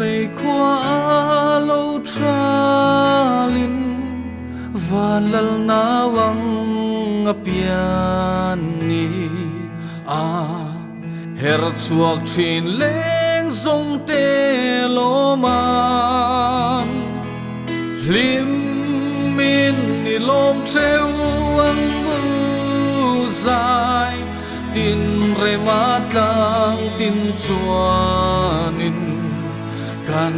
về qua lâu tra linh và lal na wang apian ni her chuak thin leng zong te lo man lim min ni lom treu ang u zai tin re ma tlang tin chuaninกัน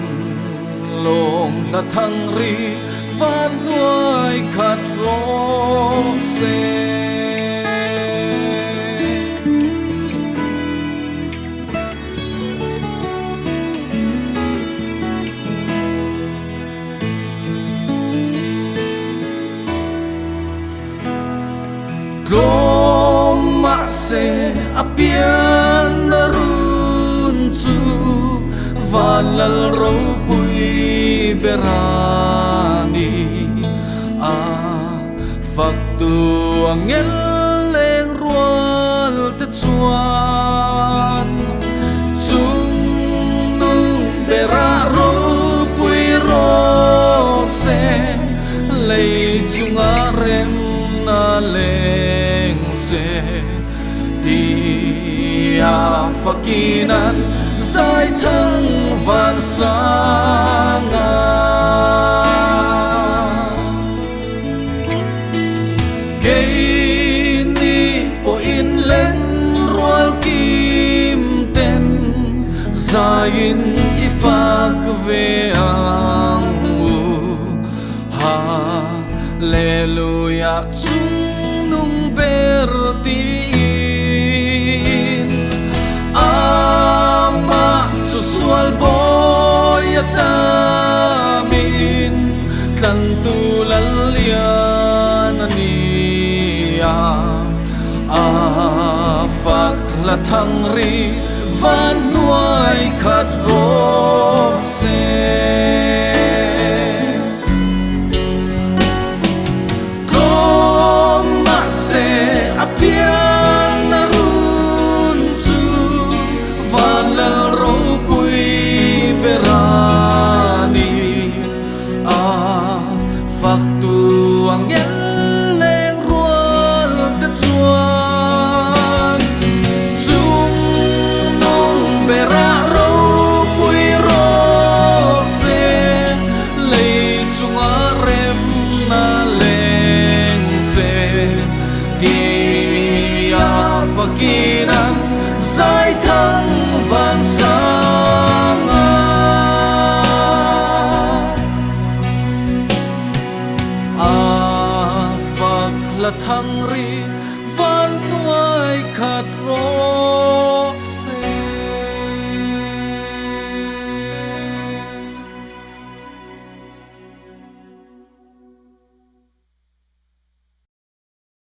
ลงละทั้งรีฟ้านด้วยขัดรอเสกลมมาเสอเปียนรุนจูValal ropui berani faktu angel leng rual te chuan chung nung bera ropui ro se lei chunga rem na leng se dia fakinan sai thăng vạn sang cây ni po in lên rual kim ten zain ifak ve ang hallelujah chung nung berti sual boy atamin tlantulan lian ania afak la thangri van nuai khat rok se kom ma se apian narun chu van lal ro berani faktu ang